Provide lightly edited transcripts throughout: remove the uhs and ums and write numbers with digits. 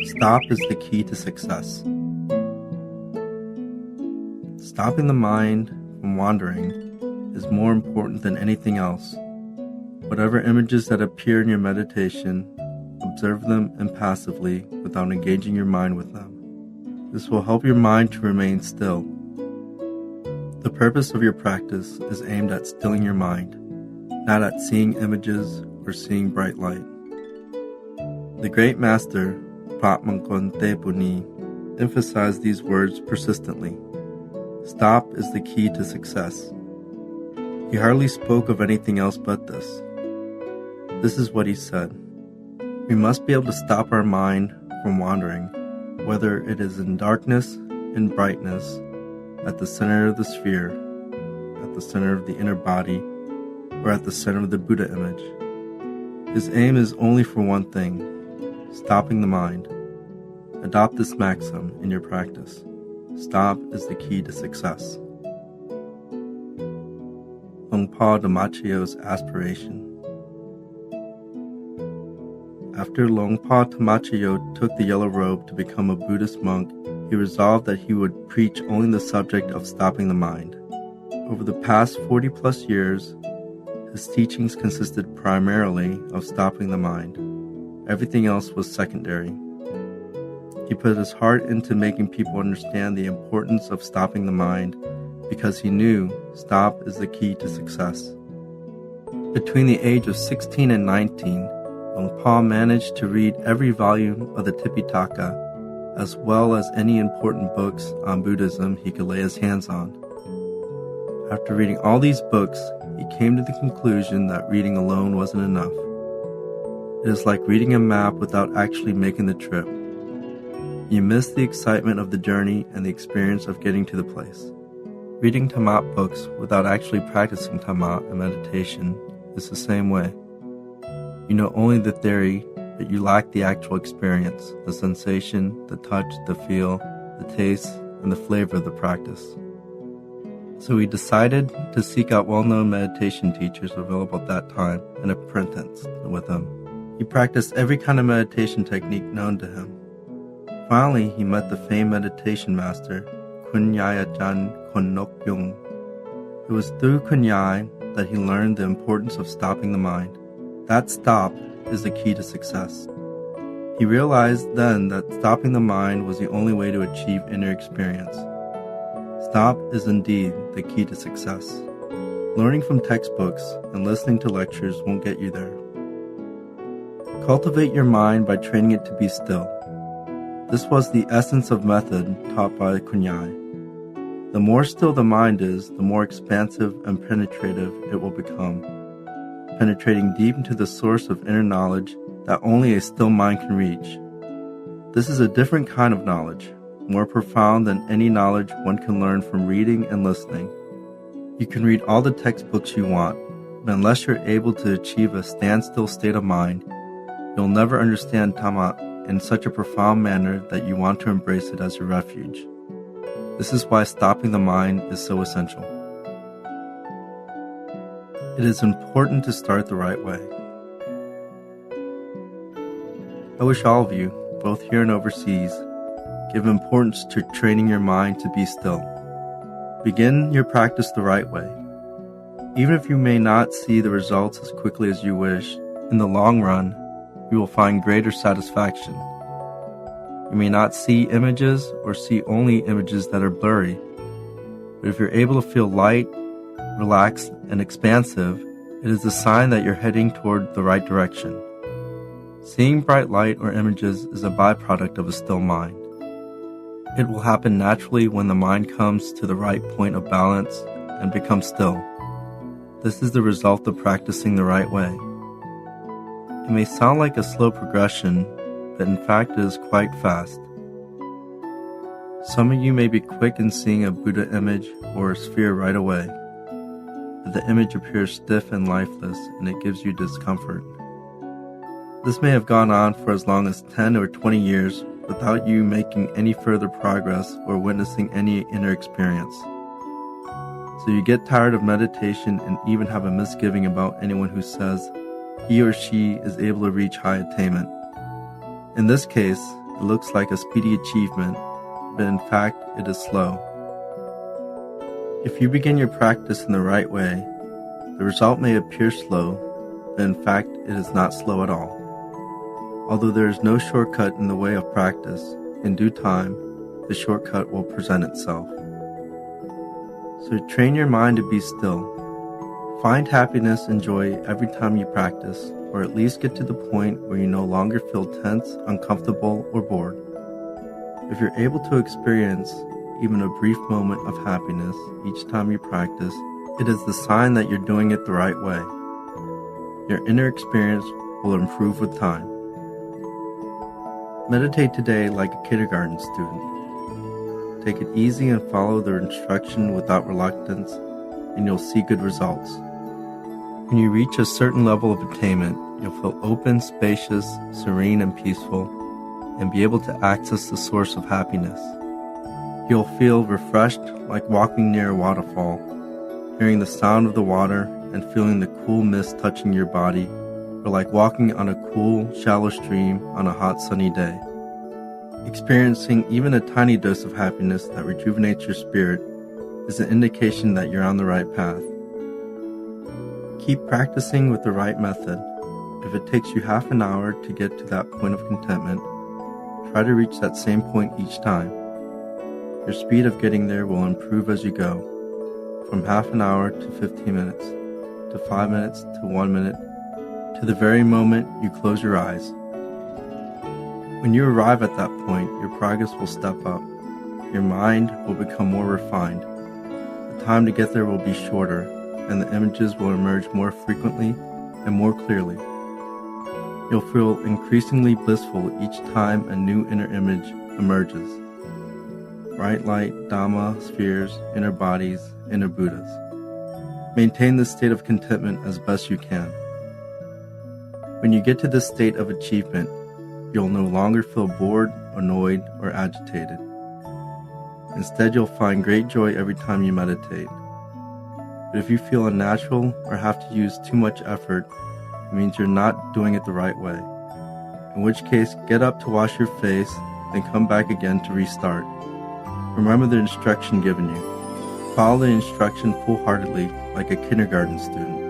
Stop is the key to success. Stopping the mind from wandering is more important than anything else. Whatever images that appear in your meditation, observe them impassively without engaging your mind with them. This will help your mind to remain still. The purpose of your practice is aimed at stilling your mind, not at seeing images or seeing bright light. The great master, Patmangkon Tepuni, emphasized these words persistently. Stop is the key to success. He hardly spoke of anything else but this. This is what he said. We must be able to stop our mind from wandering, whether it is in darkness, in brightness, at the center of the sphere, at the center of the inner body, or at the center of the Buddha image. His aim is only for one thing: stopping the mind. Adopt this maxim in your practice. Stop is the key to success. Longpa Damachiyo's aspiration. After Longpa Damachiyo took the yellow robe to become a Buddhist monk, he resolved that he would preach only the subject of stopping the mind. Over the past 40+ years, his teachings consisted primarily of stopping the mind. Everything else was secondary. He put his heart into making people understand the importance of stopping the mind because he knew stop is the key to success. Between the age of 16 and 19, Longpa managed to read every volume of the Tipitaka as well as any important books on Buddhism he could lay his hands on. After reading all these books, he came to the conclusion that reading alone wasn't enough. It is like reading a map without actually making the trip. You miss the excitement of the journey and the experience of getting to the place. Reading Tamat books without actually practicing Tamat and meditation is the same way. You know only the theory, but you lack the actual experience, the sensation, the touch, the feel, the taste, and the flavor of the practice. So he decided to seek out well-known meditation teachers available at that time and apprentice with them. He practiced every kind of meditation technique known to him. Finally, he met the famed meditation master, Kunyajan Konnokyung. It was through Kunyai that he learned the importance of stopping the mind. That stop is the key to success. He realized then that stopping the mind was the only way to achieve inner experience. Stop is indeed the key to success. Learning from textbooks and listening to lectures won't get you there. Cultivate your mind by training it to be still. This was the essence of method taught by Kunyai. The more still the mind is, the more expansive and penetrative it will become, penetrating deep into the source of inner knowledge that only a still mind can reach. This is a different kind of knowledge, more profound than any knowledge one can learn from reading and listening. You can read all the textbooks you want, but unless you're able to achieve a standstill state of mind, you'll never understand Tamat in such a profound manner that you want to embrace it as your refuge. This is why stopping the mind is so essential. It is important to start the right way. I wish all of you, both here and overseas, give importance to training your mind to be still. Begin your practice the right way. Even if you may not see the results as quickly as you wish, in the long run, you will find greater satisfaction. You may not see images or see only images that are blurry, but if you're able to feel light, relaxed, and expansive, it is a sign that you're heading toward the right direction. Seeing bright light or images is a byproduct of a still mind. It will happen naturally when the mind comes to the right point of balance and becomes still. This is the result of practicing the right way. It may sound like a slow progression, but in fact it is quite fast. Some of you may be quick in seeing a Buddha image or a sphere right away, but the image appears stiff and lifeless and it gives you discomfort. This may have gone on for as long as 10 or 20 years without you making any further progress or witnessing any inner experience. So you get tired of meditation and even have a misgiving about anyone who says he or she is able to reach high attainment. In this case, it looks like a speedy achievement, but in fact it is slow. If you begin your practice in the right way, the result may appear slow, but in fact it is not slow at all. Although there is no shortcut in the way of practice, in due time, the shortcut will present itself. So train your mind to be still. Find happiness and joy every time you practice, or at least get to the point where you no longer feel tense, uncomfortable, or bored. If you're able to experience even a brief moment of happiness each time you practice, it is the sign that you're doing it the right way. Your inner experience will improve with time. Meditate today like a kindergarten student. Take it easy and follow their instruction without reluctance, and you'll see good results. When you reach a certain level of attainment, you'll feel open, spacious, serene, and peaceful, and be able to access the source of happiness. You'll feel refreshed like walking near a waterfall, hearing the sound of the water and feeling the cool mist touching your body, or like walking on a cool, shallow stream on a hot, sunny day. Experiencing even a tiny dose of happiness that rejuvenates your spirit is an indication that you're on the right path. Keep practicing with the right method. If it takes you half an hour to get to that point of contentment, try to reach that same point each time. Your speed of getting there will improve as you go, from half an hour to 15 minutes, to 5 minutes to 1 minute, to the very moment you close your eyes. When you arrive at that point, your progress will step up. Your mind will become more refined. The time to get there will be shorter, and the images will emerge more frequently and more clearly. You'll feel increasingly blissful each time a new inner image emerges. Bright light, Dhamma, spheres, inner bodies, inner Buddhas. Maintain this state of contentment as best you can. When you get to this state of achievement, you'll no longer feel bored, annoyed, or agitated. Instead, you'll find great joy every time you meditate. But if you feel unnatural or have to use too much effort, it means you're not doing it the right way. In which case, get up to wash your face, then come back again to restart. Remember the instruction given you. Follow the instruction full-heartedly like a kindergarten student.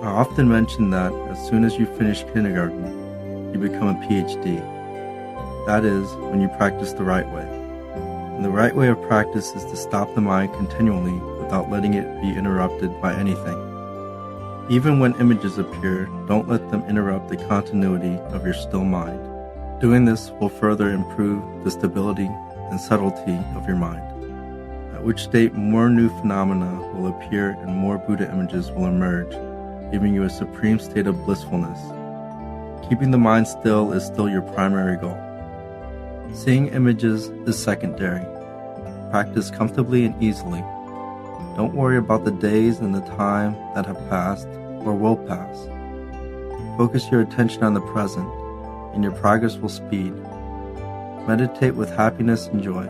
I often mention that as soon as you finish kindergarten, you become a PhD. That is, when you practice the right way. And the right way of practice is to stop the mind continually without letting it be interrupted by anything. Even when images appear, don't let them interrupt the continuity of your still mind. Doing this will further improve the stability and subtlety of your mind, at which state more new phenomena will appear and more Buddha images will emerge, giving you a supreme state of blissfulness. Keeping the mind still is still your primary goal. Seeing images is secondary. Practice comfortably and easily. Don't worry about the days and the time that have passed or will pass. Focus your attention on the present, and your progress will speed. Meditate with happiness and joy.